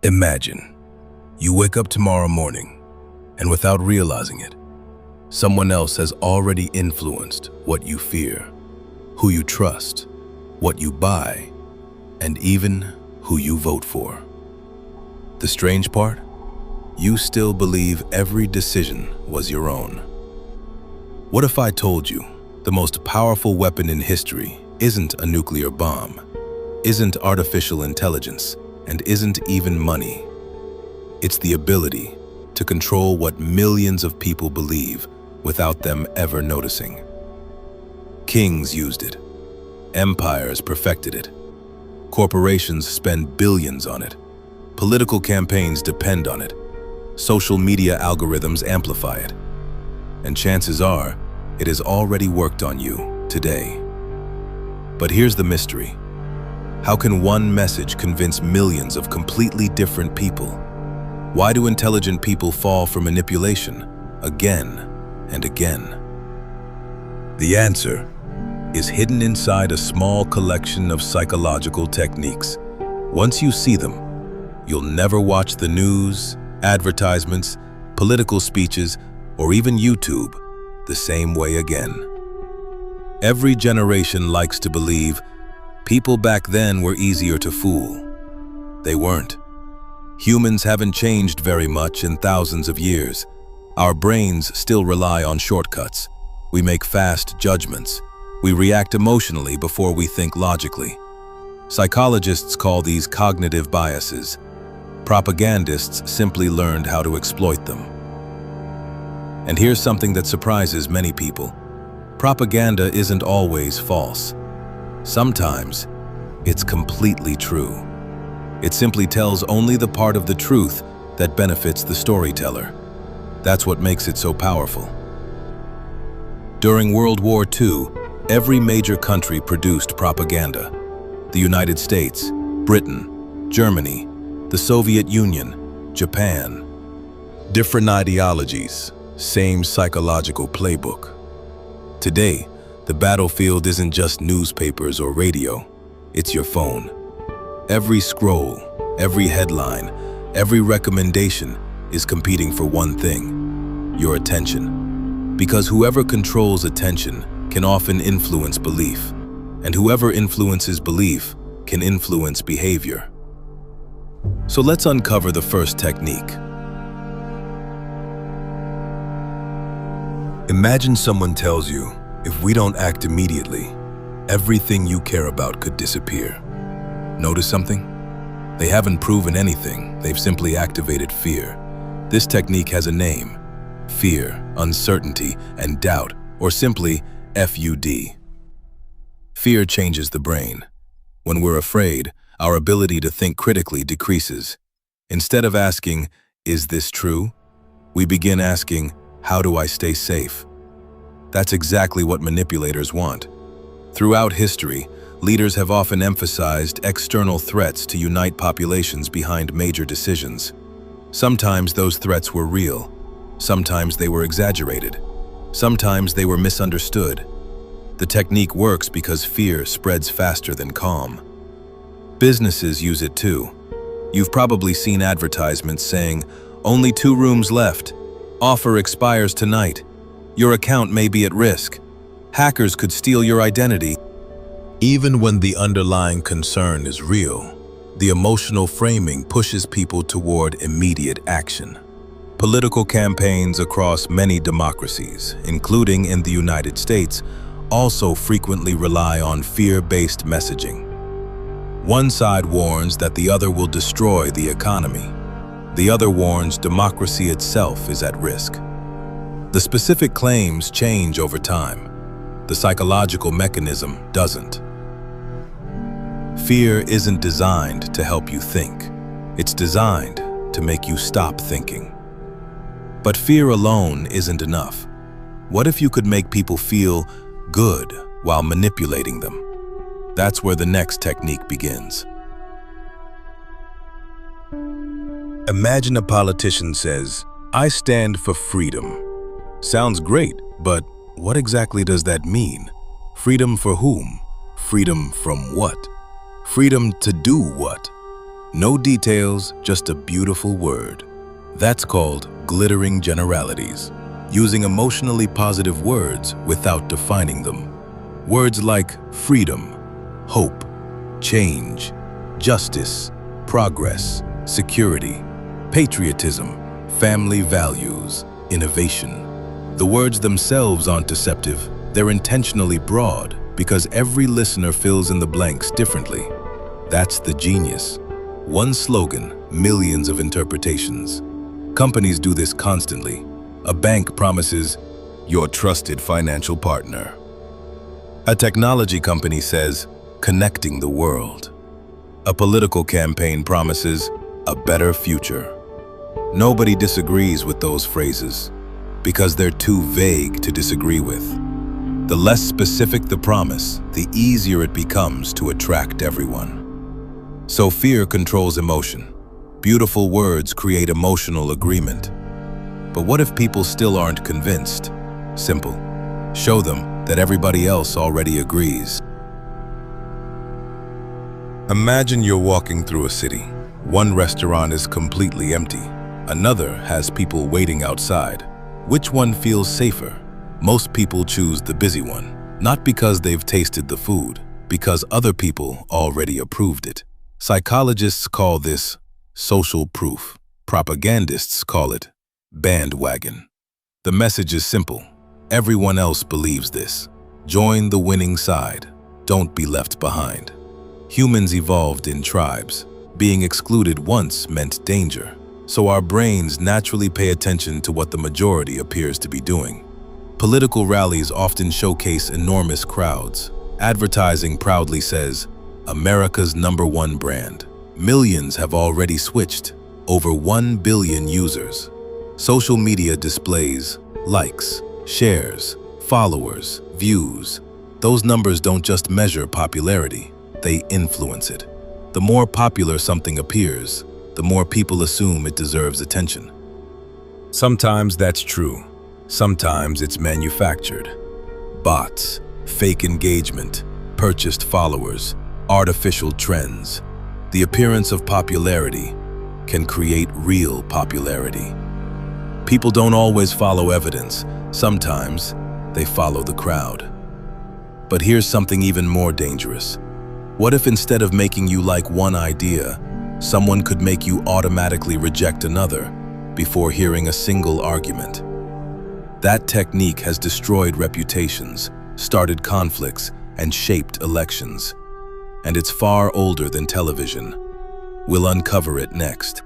Imagine, you wake up tomorrow morning, and without realizing it, someone else has already influenced what you fear, who you trust, what you buy, and even who you vote for. The strange part? You still believe every decision was your own. What if I told you the most powerful weapon in history isn't a nuclear bomb, isn't artificial intelligence, and isn't even money? It's the ability to control what millions of people believe without them ever noticing. Kings used it. Empires perfected it. Corporations spend billions on it. Political campaigns depend on it. Social media algorithms amplify it. And chances are, it has already worked on you today. But here's the mystery. How can one message convince millions of completely different people? Why do intelligent people fall for manipulation again and again? The answer is hidden inside a small collection of psychological techniques. Once you see them, you'll never watch the news, advertisements, political speeches, or even YouTube the same way again. Every generation likes to believe people back then were easier to fool. They weren't. Humans haven't changed very much in thousands of years. Our brains still rely on shortcuts. We make fast judgments. We react emotionally before we think logically. Psychologists call these cognitive biases. Propagandists simply learned how to exploit them. And here's something that surprises many people. Propaganda isn't always false. Sometimes, it's completely true. It simply tells only the part of the truth that benefits the storyteller. That's what makes it so powerful. During World War II, every major country produced propaganda. The United States, Britain, Germany, the Soviet Union, Japan. Different ideologies, same psychological playbook. Today, the battlefield isn't just newspapers or radio, it's your phone. Every scroll, every headline, every recommendation is competing for one thing: your attention. Because whoever controls attention can often influence belief, and whoever influences belief can influence behavior. So let's uncover the first technique. Imagine someone tells you, if we don't act immediately, everything you care about could disappear. Notice something? They haven't proven anything, they've simply activated fear. This technique has a name: fear, uncertainty, and doubt, or simply FUD. Fear changes the brain. When we're afraid, our ability to think critically decreases. Instead of asking, "Is this true?" we begin asking, "How do I stay safe?" That's exactly what manipulators want. Throughout history, leaders have often emphasized external threats to unite populations behind major decisions. Sometimes those threats were real. Sometimes they were exaggerated. Sometimes they were misunderstood. The technique works because fear spreads faster than calm. Businesses use it too. You've probably seen advertisements saying, "Only 2 rooms left. Offer expires tonight. Your account may be at risk. Hackers could steal your identity." Even when the underlying concern is real, the emotional framing pushes people toward immediate action. Political campaigns across many democracies, including in the United States, also frequently rely on fear-based messaging. One side warns that the other will destroy the economy. The other warns democracy itself is at risk. The specific claims change over time. The psychological mechanism doesn't. Fear isn't designed to help you think. It's designed to make you stop thinking. But fear alone isn't enough. What if you could make people feel good while manipulating them? That's where the next technique begins. Imagine a politician says, "I stand for freedom." Sounds great, but what exactly does that mean? Freedom for whom? Freedom from what? Freedom to do what? No details, just a beautiful word. That's called glittering generalities, using emotionally positive words without defining them. Words like freedom, hope, change, justice, progress, security, patriotism, family values, innovation. The words themselves aren't deceptive, they're intentionally broad because every listener fills in the blanks differently. That's the genius. One slogan, millions of interpretations. Companies do this constantly. A bank promises, your trusted financial partner. A technology company says, connecting the world. A political campaign promises, a better future. Nobody disagrees with those phrases because they're too vague to disagree with. The less specific the promise, the easier it becomes to attract everyone. So fear controls emotion. Beautiful words create emotional agreement. But what if people still aren't convinced? Simple. Show them that everybody else already agrees. Imagine you're walking through a city. One restaurant is completely empty. Another has people waiting outside. Which one feels safer? Most people choose the busy one, not because they've tasted the food, because other people already approved it. Psychologists call this social proof. Propagandists call it bandwagon. The message is simple. Everyone else believes this. Join the winning side. Don't be left behind. Humans evolved in tribes. Being excluded once meant danger. So our brains naturally pay attention to what the majority appears to be doing. Political rallies often showcase enormous crowds. Advertising proudly says, America's #1 brand. Millions have already switched. Over 1 billion users. Social media displays likes, shares, followers, views. Those numbers don't just measure popularity, they influence it. The more popular something appears, the more people assume it deserves attention. Sometimes that's true. Sometimes it's manufactured. Bots, fake engagement, purchased followers, artificial trends. The appearance of popularity can create real popularity. People don't always follow evidence. Sometimes they follow the crowd. But here's something even more dangerous. What if instead of making you like one idea, someone could make you automatically reject another before hearing a single argument? That technique has destroyed reputations, started conflicts, and shaped elections. And it's far older than television. We'll uncover it next.